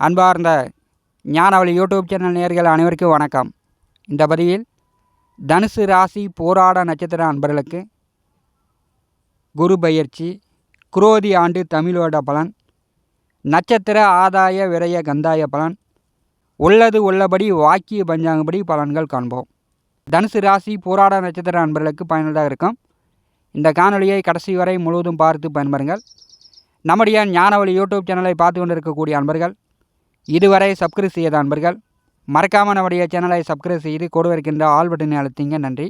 அன்பார்ந்த ஞானவழி YouTube channel நேயர்கள் அனைவருக்கும் வணக்கம். இந்த பதிவில் தனுசு ராசி போராட நட்சத்திர அன்பர்களுக்கு குரு பயிற்சி, குரோதி ஆண்டு தமிழ் வருட பலன், நட்சத்திர ஆதாய விரய கந்தாய பலன், உள்ளது உள்ளபடி வாக்கிய பஞ்சாங்கப்படி பலன்கள் காண்போம். தனுசு ராசி போராட நட்சத்திர அன்பர்களுக்கு பயனுள்ளதாக இருக்கும். இந்த காணொலியை கடைசி வரை முழுவதும் பார்த்து பயன்பெறுங்கள். நம்முடைய ஞானவழி யூடியூப் சேனலை பார்த்து கொண்டிருக்கக்கூடிய அன்பர்கள், இதுவரை சப்ஸ்கிரைப் செய்யாத அன்பர்கள் மறக்காமல் நம்முடைய சேனலை சப்ஸ்கிரைப் செய்து கூட இருக்கின்ற ஆல் பட்டனை அழுத்திங்க. நன்றி.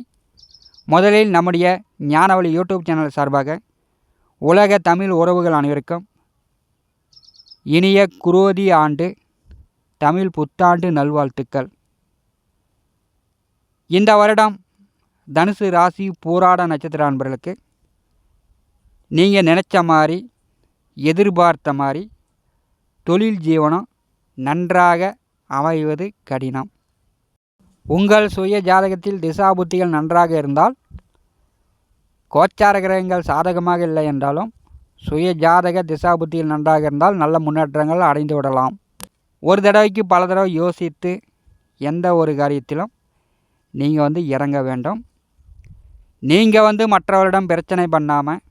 முதலில் நம்முடைய ஞானவழி யூடியூப் சேனல் சார்பாக உலக தமிழ் உறவுகள் அனைவருக்கும் இனிய குரோதி ஆண்டு தமிழ் புத்தாண்டு நல்வாழ்த்துக்கள். இந்த வருடம் தனுசு ராசி போராட நட்சத்திர அன்பர்களுக்கு நீங்கள் நினச்ச மாதிரி, எதிர்பார்த்த மாதிரி தொழில் ஜீவனம் நன்றாக அமைவது கடினம். உங்கள் சுய ஜாதகத்தில் திசாபுத்திகள் நன்றாக இருந்தால், கோச்சார கிரகங்கள் சாதகமாக இல்லை என்றாலும் சுய ஜாதக திசாபுத்திகள் நன்றாக இருந்தால் நல்ல முன்னேற்றங்கள் அடைந்து விடலாம். ஒரு தடவைக்கு பல தடவை யோசித்து எந்த ஒரு காரியத்திலும் நீங்கள் இறங்க வேண்டும். நீங்கள் மற்றவரிடம் பிரச்சனை பண்ணாமல்,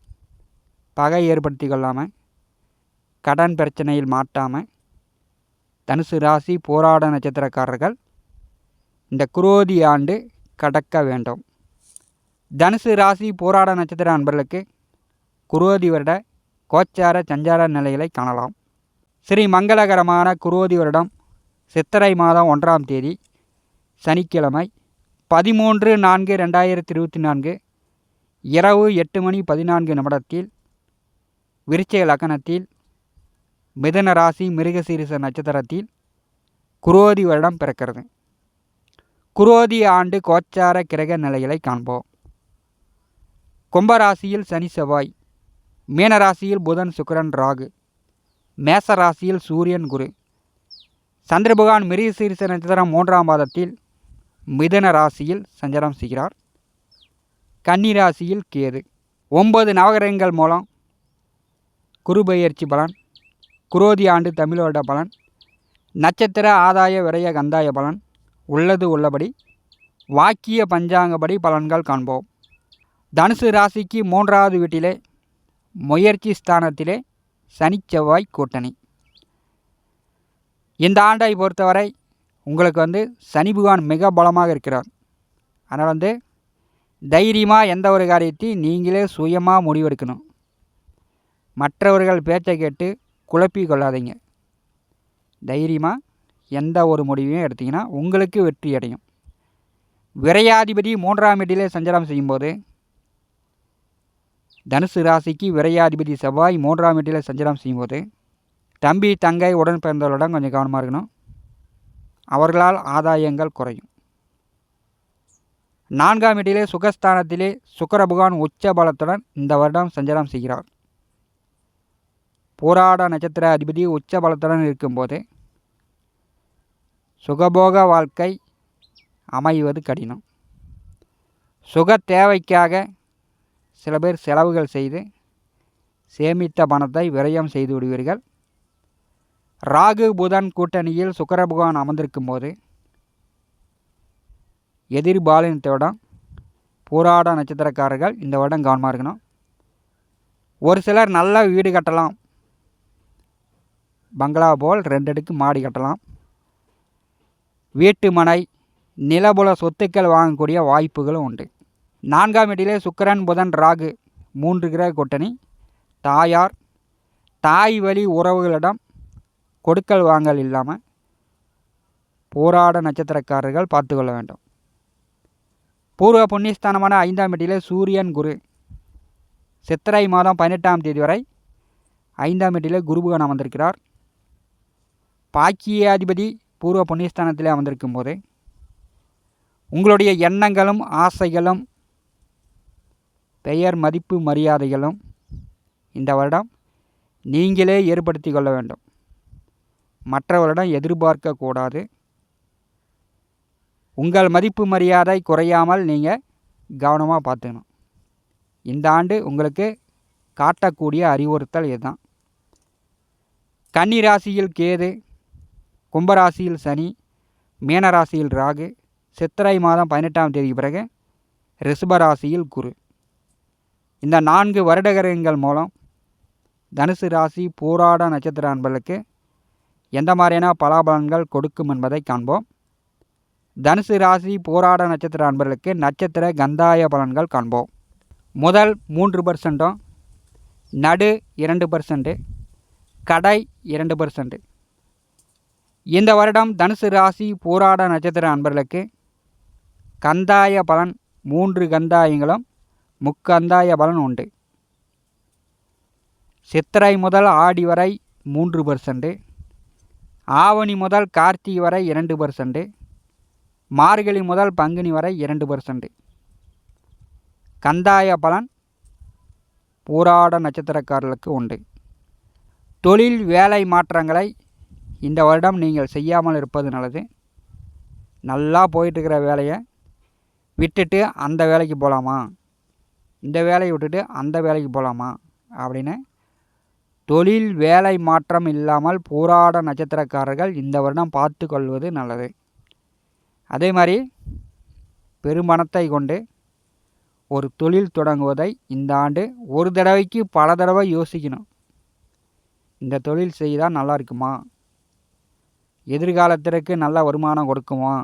பகை ஏற்படுத்தி கொள்ளாமல், கடன் பிரச்சனையில் மாட்டாமல், தனுசு ராசி போராட நட்சத்திரக்காரர்கள் இந்த குரோதி ஆண்டு கடக்க வேண்டும். தனுசு ராசி போராட நட்சத்திர அன்பர்களுக்கு குரோதி வருட கோச்சார சஞ்சார நிலைகளை காணலாம். ஸ்ரீ மங்களகரமான குரோதி வருடம் சித்திரை மாதம் 1ஆம் தேதி சனிக்கிழமை 13/4/2024 இரவு 8:14 விருச்சிக லக்னத்தில் மிதுன ராசி மிருகசீரிஷ நட்சத்திரத்தில் குரோதி வருடம் பிறக்கிறது. குரோதி ஆண்டு கோச்சார கிரக நிலைகளை காண்போம். கும்பராசியில் சனி செவ்வாய், மீனராசியில் புதன் சுக்கிரன் ராகு, மேச ராசியில் சூரியன் குரு, சந்திரபகவான் மிருகசீரிஷ நட்சத்திரம் 3ஆம் பாதத்தில் மிதுன ராசியில் சஞ்சாரம் செய்கிறார். கன்னி ராசியில் கேது. 9 நவகிரகங்கள் மூலம் குரு பயிற்சி பலன், குரோதி ஆண்டு தமிழ் வருட பலன், நட்சத்திர ஆதாய விரய கந்தாய பலன், உள்ளது உள்ளபடி வாக்கிய பஞ்சாங்கப்படி பலன்கள் காண்போம். தனுசு ராசிக்கு 3ஆவது வீட்டிலே முயற்சி ஸ்தானத்திலே சனி செவ்வாய் கூட்டணி. இந்த ஆண்டை பொறுத்தவரை உங்களுக்கு சனி பகவான் மிக பலமாக இருக்கிறார். அதனால் தைரியமாக எந்த ஒரு காரியத்தையும் நீங்களே சுயமாக முடிவெடுக்கணும். மற்றவர்கள் பேச்சை கேட்டு குழப்பி கொள்ளாதீங்க. தைரியமாக எந்த ஒரு முடிவையும் எடுத்திங்கன்னா உங்களுக்கு வெற்றி அடையும். விரையாதிபதி 3ஆம் வீட்டிலே சஞ்சாரம் செய்யும்போது தனுசு ராசிக்கு விரையாதிபதி செவ்வாய் 3ஆம் வீட்டிலே சஞ்சாரம் செய்யும்போது தம்பி தங்கை உடன் பிறந்தவர்களிடம் கொஞ்சம் கவனமாக இருக்கணும். அவர்களால் ஆதாயங்கள் குறையும். 4ஆம் வீட்டிலே சுகஸ்தானத்திலே சுக்கிர பகவான் உச்ச பலத்துடன் இந்த வருடம் சஞ்சாரம் செய்கிறார். போராட நட்சத்திர அதிபதி உச்ச பலத்துடன் இருக்கும்போது சுகபோக வாழ்க்கை அமைவது கடினம். சுக தேவைக்காக சில பேர் செலவுகள் செய்து சேமித்த பணத்தை விரயம் செய்து விடுவீர்கள். ராகு புதன் கூட்டணியில் சுக்கிர பகவான் அமர்ந்திருக்கும் போது எதிர்பாலினத்துடன் போராட நட்சத்திரக்காரர்கள் இந்த வருடம் கவனமாக இருக்கணும். ஒரு சிலர் நல்ல வீடு கட்டலாம், பங்களா போல் 2 அடுக்கு மாடி கட்டலாம். வீட்டு மனை நிலபுல சொத்துக்கள் வாங்கக்கூடிய வாய்ப்புகளும் உண்டு. 4ஆம் வீட்டிலே சுக்கிரன் புதன் ராகு 3 கிரக கூட்டணி. தாயார் தாய் வழி உறவுகளிடம் கொடுக்கல் வாங்கல் இல்லாமல் போராட நட்சத்திரக்காரர்கள் பார்த்து கொள்ள வேண்டும். பூர்வ புண்ணியஸ்தானமான 5ஆம் வீட்டிலே சூரியன் குரு சித்திரை மாதம் 18ஆம் தேதி வரை 5ஆம் வீட்டிலே குருபகவான் அமர்ந்திருக்கிறார். பாக்கியாதிபதி பூர்வ புண்ணியஸ்தானத்திலே அமர்ந்திருக்கும் போது உங்களுடைய எண்ணங்களும் ஆசைகளும் பெயர் மதிப்பு மரியாதைகளும் இந்த வருடம் நீங்களே ஏற்படுத்தி கொள்ள வேண்டும். மற்றவரிடம் எதிர்பார்க்கக்கூடாது. உங்கள் மதிப்பு மரியாதை குறையாமல் நீங்கள் கவனமாக பார்த்துக்கணும். இந்த ஆண்டு உங்களுக்கு காட்டக்கூடிய அறிவுறுத்தல் இதுதான். கன்னி ராசியில் கேது, கும்பராசியில் சனி, மீனராசியில் ராகு, சித்திரை மாதம் 18ஆம் தேதிக்கு பிறகு ரிஷபராசியில் குரு. இந்த 4 வருடகிரகங்கள் மூலம் தனுசு ராசி போராட நட்சத்திர அன்பர்களுக்கு எந்த மாதிரியான பலாபலன்கள் கொடுக்கும் என்பதை காண்போம். தனுசு ராசி போராட நட்சத்திர அன்பர்களுக்கு நட்சத்திர கந்தாய பலன்கள் காண்போம். முதல் 3%, நடு 2%, கடை 2%. இந்த வருடம் தனுசு ராசி போராட நட்சத்திர அன்பர்களுக்கு கந்தாய பலன் 3 கந்தாயங்களும் முக்கந்தாய பலன் உண்டு. சித்திரை முதல் ஆடி வரை 3%, ஆவணி முதல் கார்த்திகை வரை 2%, மார்கழி முதல் பங்குனி வரை 2%. கந்தாய பலன் போராட நட்சத்திரக்காரர்களுக்கு உண்டு. தொழில் வேலை மாற்றங்களை இந்த வருடம் நீங்கள் செய்யாமல் இருப்பது நல்லது. நல்லா போயிட்டுருக்கிற வேலையை விட்டுட்டு அந்த வேலைக்கு போகலாமா, இந்த வேலையை விட்டுட்டு அந்த வேலைக்கு போகலாமா அப்படின்னு தொழில் வேலை மாற்றம் இல்லாமல் போராட நட்சத்திரக்காரர்கள் இந்த வருடம் பார்த்து கொள்வது நல்லது. அதே மாதிரி பெரும்பணத்தை கொண்டு ஒரு தொழில் தொடங்குவதை இந்த ஆண்டு ஒரு தடவைக்கு பல தடவை யோசிக்கணும். இந்த தொழில் செய்தால் நல்லா இருக்குமா, எதிர்காலத்திற்கு நல்ல வருமானம் கொடுக்குமா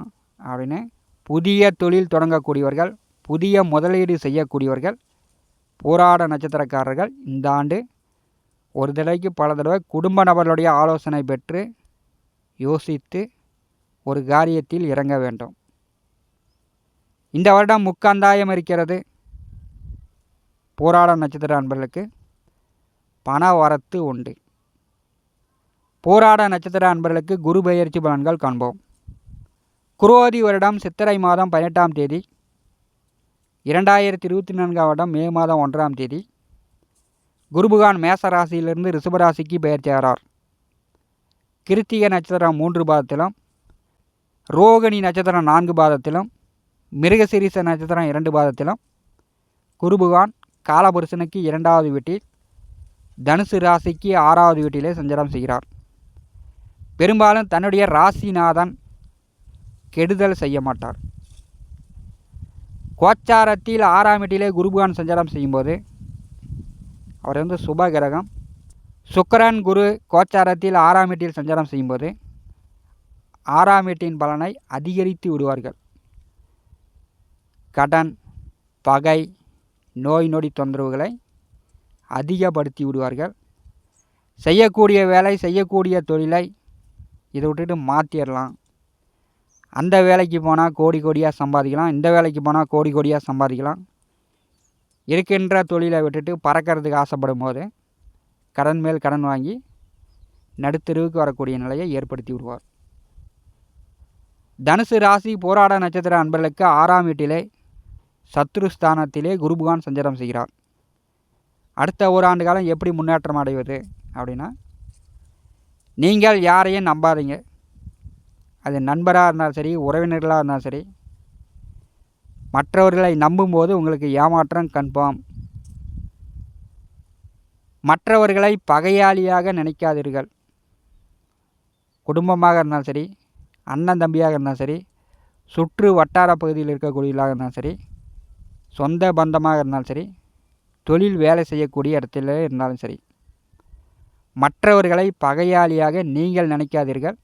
அப்படின்னு புதிய தொழில் தொடங்கக்கூடியவர்கள், புதிய முதலீடு செய்யக்கூடியவர்கள், போராட நட்சத்திரக்காரர்கள் இந்த ஆண்டு ஒரு தடவைக்கு பல தடவை குடும்ப நபர்களுடைய ஆலோசனை பெற்று யோசித்து ஒரு காரியத்தில் இறங்க வேண்டும். இந்த வருடம் முக்கந்தாயம் இருக்கிறது. போராட நட்சத்திர அன்பர்களுக்கு பண வரத்து உண்டு. போராட நட்சத்திர அன்பர்களுக்கு குரு பெயர்ச்சி பலன்கள் காண்போம். குரோதி வருடம் சித்திரை மாதம் 18ஆம் தேதி, 2024 வருடம் மே மாதம் 1ஆம் தேதி குருபகான் மேச ராசியிலிருந்து ரிஷபராசிக்கு பெயர்ச்சாரார். கிருத்திகை நட்சத்திரம் 3 பாதத்திலும், ரோகிணி நட்சத்திரம் 4 பாதத்திலும், மிருகசீரிஷ நட்சத்திரம் 2 பாதத்திலும் குருபகான் காலபுருஷனுக்கு 2வது வீட்டில், தனுசு ராசிக்கு 6வது வீட்டிலே சஞ்சாரம் செய்கிறார். பெரும்பாலும் தன்னுடைய ராசிநாதன் கெடுதல் செய்ய மாட்டார். கோச்சாரத்தில் 6ஆம் வீட்டிலே குருபகான் சஞ்சாரம் செய்யும்போது அவர் சுப கிரகம். சுக்கிரன் குரு கோச்சாரத்தில் 6ஆம் வீட்டில் சஞ்சாரம் செய்யும்போது 6ஆம் வீட்டின் பலனை அதிகரித்து விடுவார்கள். கடன், பகை, நோய் நொடி தொந்தரவுகளை அதிகப்படுத்தி விடுவார்கள். செய்யக்கூடிய வேலை, செய்யக்கூடிய தொழிலை இதை விட்டுட்டு மாற்றிடலாம். அந்த வேலைக்கு போனால் கோடி கோடியாக சம்பாதிக்கலாம், இந்த வேலைக்கு போனால் கோடி கோடியாக சம்பாதிக்கலாம். இருக்கின்ற தொழிலை விட்டுட்டு பறக்கிறதுக்கு ஆசைப்படும் போது கடன் மேல் கடன் வாங்கி நடுத்தெருவுக்கு வரக்கூடிய நிலையை ஏற்படுத்தி விடுவார். தனுசு ராசி போராட நட்சத்திர அன்பர்களுக்கு 6ஆம் வீட்டிலே சத்ருஸ்தானத்திலே குருபகான் சஞ்சாரம் செய்கிறார். அடுத்த ஓராண்டு காலம் எப்படி முன்னேற்றம் அடைவது அப்படின்னா, நீங்கள் யாரையும் நம்பாதீங்க. அது நண்பராக இருந்தாலும் சரி, உறவினர்களாக இருந்தாலும் சரி, மற்றவர்களை நம்பும்போது உங்களுக்கு ஏமாற்றம் கன்ஃபார்ம். மற்றவர்களை பகையாளியாக நினைக்காதீர்கள். குடும்பமாக இருந்தாலும் சரி, அண்ணன் தம்பியாக இருந்தாலும் சரி, சுற்று வட்டார பகுதியில் இருக்கக்கூடியவர்களாக இருந்தாலும் சரி, சொந்த பந்தமாக இருந்தாலும் சரி, தொழில் வேலை செய்யக்கூடிய இடத்துல இருந்தாலும் சரி, மற்றவர்களை பகையாளியாக நீங்கள் நினைக்காதீர்கள்.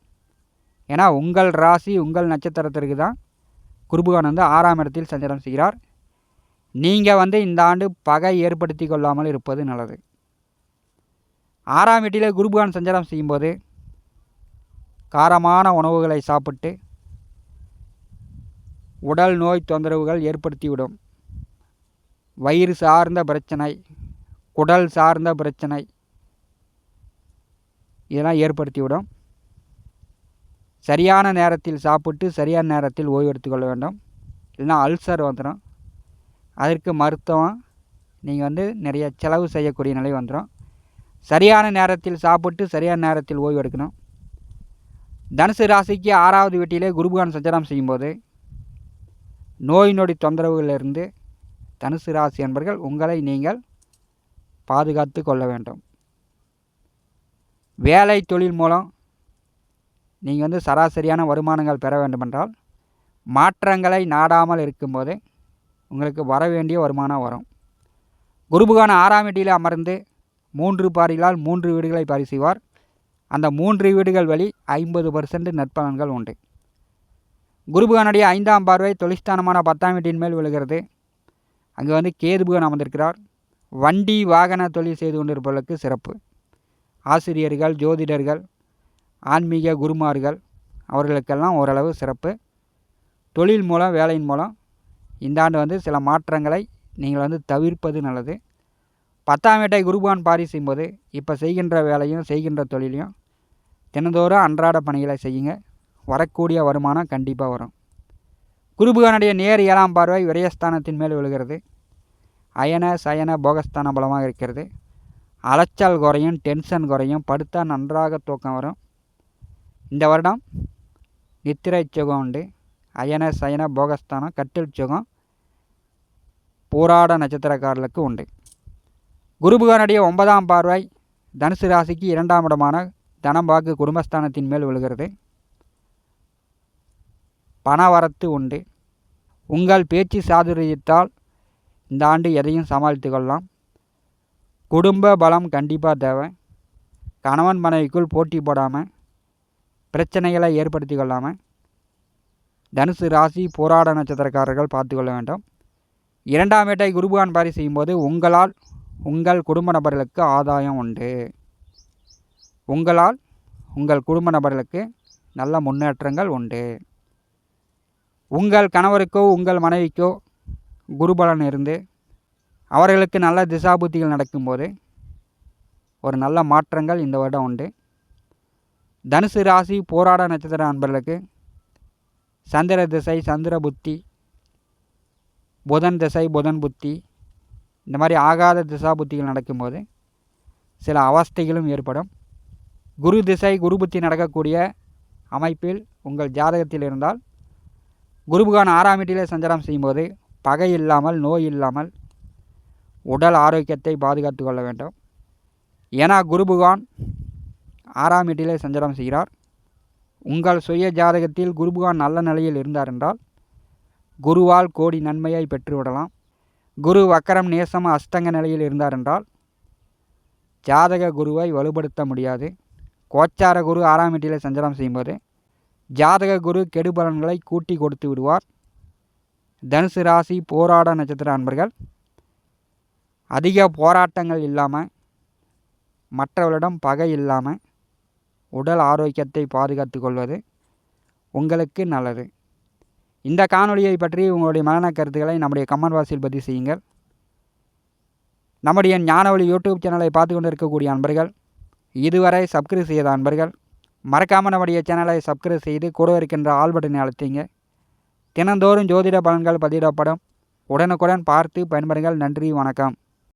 ஏன்னா உங்கள் ராசி, உங்கள் நட்சத்திரத்திற்கு தான் குருபகான் 6ஆம் இடத்தில் சஞ்சாரம் செய்கிறார். நீங்கள் இந்த ஆண்டு பகை ஏற்படுத்தி கொள்ளாமல் இருப்பது நல்லது. 6ஆம் வீட்டிலே குருபகான் சஞ்சாரம் செய்யும்போது காரமான உணவுகளை சாப்பிட்டு உடல் நோய் தொந்தரவுகள் ஏற்படுத்திவிடும். வயிறு சார்ந்த பிரச்சனை, குடல் சார்ந்த பிரச்சனை இதெல்லாம் ஏற்படுத்திவிடும். சரியான நேரத்தில் சாப்பிட்டு சரியான நேரத்தில் ஓய்வு எடுத்துக்கொள்ள வேண்டும். இல்லைன்னா அல்சர் வந்துடும். அதற்கு மருத்துவம் நீங்கள் நிறைய செலவு செய்யக்கூடிய நிலை வந்துடும். சரியான நேரத்தில் சாப்பிட்டு சரியான நேரத்தில் ஓய்வு எடுக்கணும். தனுசு ராசிக்கு 6வது வீட்டிலே குருபகான் சஞ்சாரம் செய்யும்போது நோய் நொடி தொந்தரவுகளிலிருந்து தனுசு ராசி என்பர்கள் உங்களை நீங்கள் பாதுகாத்து கொள்ள வேண்டும். வேலை தொழில் மூலம் நீங்கள் வந்து சராசரியான வருமானங்கள் பெற வேண்டுமென்றால் மாற்றங்களை நாடாமல் இருக்கும்போது உங்களுக்கு வர வேண்டிய வருமானம் வரும். குருபகவான் 6ஆம் வீட்டில் அமர்ந்து 3 பார்வைகளால் 3 வீடுகளை பார்வை செய்வார். அந்த 3 வீடுகள் வழி 50% நற்பலன்கள் உண்டு. குருபகவானுடைய 5ஆம் பார்வை தொழில்ஸ்தானமான 10ஆம் வீட்டின் மேல் விழுகிறது. அங்கே வந்து கேதுபகவான் அமர்ந்திருக்கிறார். வண்டி வாகன தொழில் செய்து கொண்டிருப்பவர்களுக்கு சிறப்பு. ஆசிரியர்கள், ஜோதிடர்கள், ஆன்மீக குருமார்கள் அவர்களுக்கெல்லாம் ஓரளவு சிறப்பு. தொழில் மூலம், வேலையின் மூலம் இந்த ஆண்டு வந்து சில மாற்றங்களை நீங்கள் வந்து தவிர்ப்பது நல்லது. 10ஆம் வீட்டை குருபகவான் பார்வை செய்யும்போது இப்போ செய்கின்ற வேலையும் செய்கின்ற தொழிலையும் தினந்தோறும் அன்றாட பணிகளை செய்யுங்க. வரக்கூடிய வருமானம் கண்டிப்பாக வரும். குருபகவானுடைய நேர் 7ஆம் பார்வை விரயஸ்தானத்தின் மேல் விழுகிறது. அயன சயன போகஸ்தான பலமாக இருக்கிறது. அலைச்சல் குறையும், டென்ஷன் குறையும், படுத்தா நன்றாக தூக்கம் வரும். இந்த வருடம் நித்திரை சுகம் உண்டு. அயன சயன போகஸ்தானம் கட்டில் சுகம் போராட நட்சத்திரக்காரர்களுக்கு உண்டு. குருபகவானுடைய 9ஆம் பார்வை தனுசு ராசிக்கு 2ஆம் இடமான தனம் வாக்கு குடும்பஸ்தானத்தின் மேல் விழுகிறது. பணவரத்து உண்டு. உங்கள் பேச்சு சாதுரியத்தால் இந்த ஆண்டு எதையும் சமாளித்து கொள்ளலாம். குடும்ப பலம் கண்டிப்பாக தேவை. கணவன் மனைவிக்குள் போட்டி போடாமல் பிரச்சனைகளை ஏற்படுத்தி கொள்ளாமல் தனுசு ராசி போராட நட்சத்திரக்காரர்கள் பார்த்து கொள்ள வேண்டும். 2ஆம் வீட்டை குருபகவான் பார்வை செய்யும்போது உங்களால் உங்கள் குடும்ப நபர்களுக்கு ஆதாயம் உண்டு. உங்களால் உங்கள் குடும்ப நபர்களுக்கு நல்ல முன்னேற்றங்கள் உண்டு. உங்கள் கணவருக்கோ உங்கள் மனைவிக்கோ குருபலன் இருந்து அவர்களுக்கு நல்ல திசாபுத்திகள் நடக்கும்போது ஒரு நல்ல மாற்றங்கள் இந்த வருடம் உண்டு. தனுசு ராசி போராட நட்சத்திர நண்பர்களுக்கு சந்திர திசை, சந்திர புத்தி, புதன் திசை, புதன் புத்தி, இந்த மாதிரி ஆகாத திசா புத்திகள் நடக்கும்போது சில அவஸ்தைகளும் ஏற்படும். குரு திசை, குரு புத்தி நடக்கக்கூடிய அமைப்பில் உங்கள் ஜாதகத்தில் இருந்தால் குருபகவான் 6ஆம் வீட்டிலே சஞ்சாரம் செய்யும்போது பகை இல்லாமல், நோய் இல்லாமல் உடல் ஆரோக்கியத்தை பாதுகாத்து கொள்ள வேண்டும். ஏன்னா குருபகவான் 6ஆம் வீட்டிலே சஞ்சாரம் செய்கிறார். உங்கள் சுய ஜாதகத்தில் குருபகவான் நல்ல நிலையில் இருந்தார் என்றால் குருவால் கோடி நன்மையை பெற்றுவிடலாம். குரு வக்கரம், நேசம், அஸ்தங்க நிலையில் இருந்தார் என்றால் ஜாதக குருவை வலுப்படுத்த முடியாது. கோச்சார குரு 6ஆம் வீட்டிலே சஞ்சாரம் செய்யும்போது ஜாதக குரு கெடுபலன்களை கூட்டி கொடுத்து விடுவார். தனுசு ராசி போராட நட்சத்திர அன்பர்கள் அதிக போராட்டங்கள் இல்லாமல், மற்றவர்களிடம் பகை இல்லாமல் உடல் ஆரோக்கியத்தை பாதுகாத்து கொள்வது உங்களுக்கு நல்லது. இந்த காணொலியை பற்றி உங்களுடைய மனன கருத்துக்களை நம்முடைய கமெண்ட் பாக்ஸில் பதிவு செய்யுங்கள். நம்முடைய ஞானவழி யூடியூப் சேனலை பார்த்து கொண்டு இருக்கக்கூடிய அன்பர்கள், இதுவரை சப்ஸ்கிரைப் செய்த அன்பர்கள் மறக்காமல் நம்முடைய சேனலை சப்ஸ்கிரைப் செய்து கூட இருக்கின்ற ஆல் பட்டனை அழுத்திங்க. தினந்தோறும் ஜோதிட பலன்கள் பதிவிடப்படும். உடனுக்குடன் பார்த்து பயன்பெறுங்கள். நன்றி, வணக்கம்.